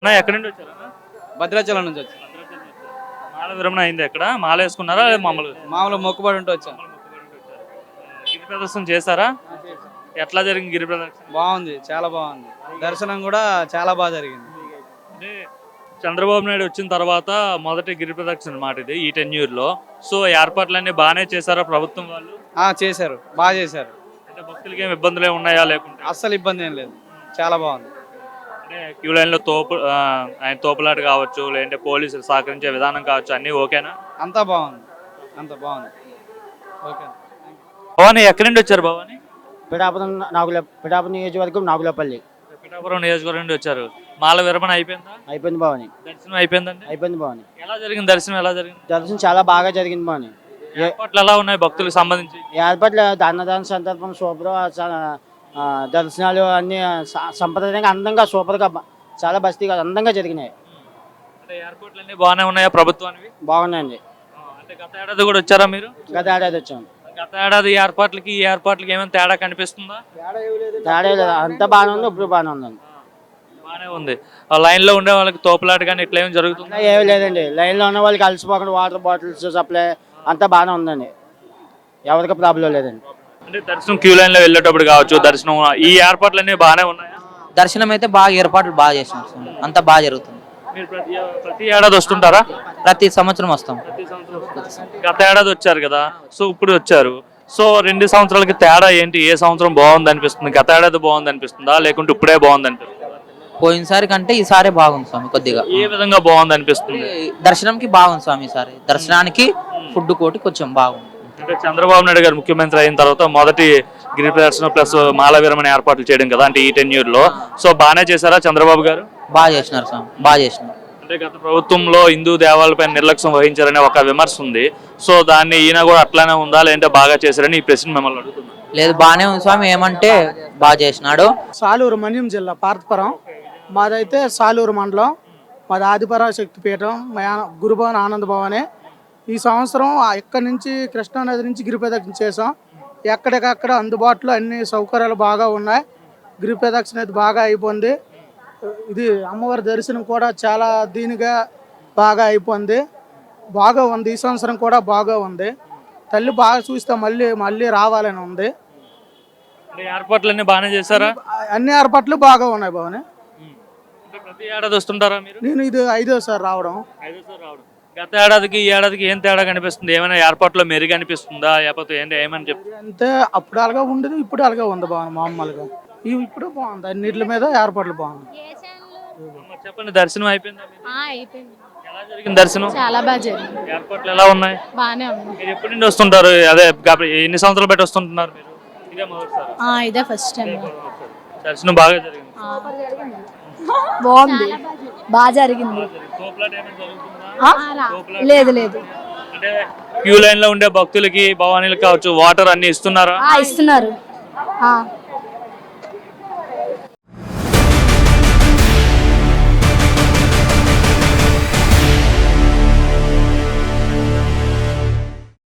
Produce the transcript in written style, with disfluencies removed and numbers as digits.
ఎక్కడి నుండి వచ్చారన్నా? భద్రాచలం నుంచి వచ్చి భద్రాచలం వచ్చారు. మాల విరమణ అయింది ఎక్కడ? మాల వేసుకున్నారా లేదా మామూలుగా? మామూలు మొక్కుబడి ఉంటూ వచ్చాం. మామూలు మొక్కుబడి ఉండి వచ్చారు. గిరి ప్రదర్శన చేశారా? ఎట్లా జరిగింది గిరి ప్రదర్శన? బాగుంది, చాలా బాగుంది. దర్శనం కూడా చాలా బాగా జరిగింది. అంటే చంద్రబాబు నాయుడు వచ్చిన తర్వాత మొదటి గిరి ప్రదక్షిణ అన్నమాట ఇది ఈ టెన్యూర్లో. సో ఏర్పాట్లన్నీ బాగానే చేశారా ప్రభుత్వం వాళ్ళు? చేశారు, బాగా చేశారు. అంటే భక్తులకి ఏమి ఇబ్బందులు ఏమి ఉన్నాయా లేకుంటే? అస్సలు ఇబ్బంది ఏం లేదు, చాలా బాగుంది. అంటే క్యూ లైన్లో ఆయన తోపులాట కావచ్చు, లేదంటే పోలీసులు సహకరించే విధానం కావచ్చు, అన్నీ ఓకేనా? అంతా బాగుంది, అంతా బాగుంది. ఓకే. భవానీ ఎక్కడి నుండి వచ్చారు భవానీ? పిఠాపురం నియోజకవర్గం నాగులపల్లి. పిఠాపురం నియోజకవర్గం నుండి వచ్చారు. మాల విరమణ అయిపోయిందా? అయిపోయింది భవాని. దర్శనం అయిపోయిందండి? అయిపోయింది భవాని. ఎలా జరిగింది దర్శనం? ఎలా జరిగింది దర్శనం? చాలా బాగా జరిగింది భవాని. ఏర్పాట్లు ఎలా ఉన్నాయి భక్తులకు సంబంధించి? ఏర్పాట్లు అన్నదాన సందర్భం సూపర్. దర్శనాలు అన్ని సంప్రదాయంగా అందంగా సూపర్గా చాలా బస్తీగా అందంగా జరిగినాయి. అంటే ఏర్పాట్లు అన్ని బాగానే ఉన్నాయా ప్రభుత్వానికి? బాగున్నాయండి. అంటే గత ఏడాది కూడా వచ్చారా మీరు? గత ఏడాది వచ్చాం. గత ఏడాది ఏర్పాట్లకి ఈ ఏర్పాట్లకి ఏమైనా తేడా కనిపిస్తుందా? తేడా లేదు, అంతా బాగానే ఉంది. ఇప్పుడు బాగానే ఉందండి. బాగానే ఉంది. ఆ లైన్ లో ఉండే వాళ్ళకి తోపులాట కానీ ఇట్లా ఏమి జరుగుతుంది? ఏమీ లేదండి. లైన్లో ఉన్న వాళ్ళకి అలసిపోకుండా వాటర్ బాటిల్స్ సప్లై అంతా బాగానే ఉందండి. ఎవరికి ప్రాబ్లం లేదండి. అంటే దర్శనం క్యూ లైన్ లో వెళ్ళేటప్పుడు కావచ్చు, దర్శనం ఈ ఏర్పాట్లన్నీ బాగానే ఉన్నాయా? దర్శనం అయితే బాగా ఏర్పాట్లు బాగా చేసినాం, అంతా బాగా జరుగుతుంది. మీరు ప్రతి ఏడాది వస్తుంటారా? ప్రతి సంవత్సరం వస్తాం. గత ఏడాది వచ్చారు కదా, సో ఇప్పుడు వచ్చారు. సో 2 సంవత్సరాలకి తేడా ఏంటి? ఏ సంవత్సరం బాగుంది అనిపిస్తుంది? గత ఏడాది బాగుంది అనిపిస్తుందా, లేకుంటే ఇప్పుడే బాగుంది అనిపిస్తుందా? పోయినసారి కంటే ఈసారి బాగుంది స్వామి. కొద్దిగా ఏ విధంగా బాగుంది అనిపిస్తుంది? దర్శనంకి బాగుంది స్వామి ఈసారి. దర్శనానికి ఫుడ్ కోటి కొంచెం బాగుంది. అంటే చంద్రబాబు నాయుడు గారు ముఖ్యమంత్రి అయిన తర్వాత మొదటి గిరి ప్రదర్శన ప్లస్ మాల విరమణ ఏర్పాట్లు చేయడం కదా, అంటే ఈ టెన్యూర్లో. సో బాగానే చేశారా చంద్రబాబు గారు? బాగా చేసినారు స్వామి, బాగా చేసినారు. అంటే గత ప్రభుత్వంలో హిందూ దేవాలపై నిర్లక్ష్యం వహించారనే ఒక విమర్శ ఉంది. సో దాన్ని ఈయన కూడా అట్లానే ఉందా, లేదంటే బాగా చేశారని ఈ ప్రశ్న మిమ్మల్ని అడుగుతున్నాను. లేదు, బాగానే ఉంది స్వామి. ఏమంటే బాగా చేసినాడు. సాలూరు మన్యం జిల్లా పార్థపురం. మాదైతే సాలూరు మండలం. మాది ఆదిపరాశక్తి పీఠం, గురుభవన్ ఆనంద భవనే. ఈ సంవత్సరం ఇక్కడి నుంచి కృష్ణానది నుంచి గిరి ప్రదక్షిణ చేసాం. ఎక్కడికక్కడ అందుబాటులో అన్ని సౌకర్యాలు బాగా ఉన్నాయి. గిరి ప్రదక్షిణ అయితే బాగా అయిపోయింది. ఇది అమ్మవారి దర్శనం కూడా చాలా దీనిగా బాగా అయిపోయింది. బాగా ఉంది. ఈ సంవత్సరం కూడా బాగా ఉంది. తల్లి బాగా చూస్తే మళ్ళీ మళ్ళీ రావాలని ఉంది. ఏర్పాట్లన్నీ బాగానే చేశారా? అన్ని ఏర్పాట్లు బాగా ఉన్నాయి భవని. ప్రతి ఏడాది వస్తుంటారా మీరు? నేను ఇది 5వ రావడం. గత ఏడాదికి ఈ ఏడాదికి ఏం తేడా కనిపిస్తుంది? ఏమైనా ఏర్పాట్లో మెరుగు అనిపిస్తుందా, లేకపోతే ఏంటి ఏమని చెప్తుంది? అంటే అప్పుడు అలాగా ఉండదు, ఇప్పుడు అలాగే ఉంది బాగుంది. మామూలుగా ఇప్పుడు బాగుంది. అన్నిటి మీద ఏర్పాట్లు బాగుంది. చెప్పండి, దర్శనం అయిపోయిందా? అయిపోయింది. ఎలా జరిగింది దర్శనం? చాలా బాగా జరిగింది. ఏర్పాట్లు ఎలా ఉన్నాయి? బాగానే ఉంది. మీరు ఎప్పటి నుండి వస్తుంటారు? అదే ఎన్ని సంవత్సరాలు బట్టి వస్తుంటున్నారు మీరు? ఇదే మొదటిసారి? ఇదే ఫస్ట్ టైం. దర్శనం బాగా జరిగింది. బాగుంది, బాగా జరిగింది. తోపులాట ఏమైనా జరుగుతుందా? లేదు లేదు. అంటే క్యూ లైన్ లో ఉండే భక్తులకి భవానీలకు కావచ్చు వాటర్ అన్ని ఇస్తున్నారా? ఇస్తున్నారు.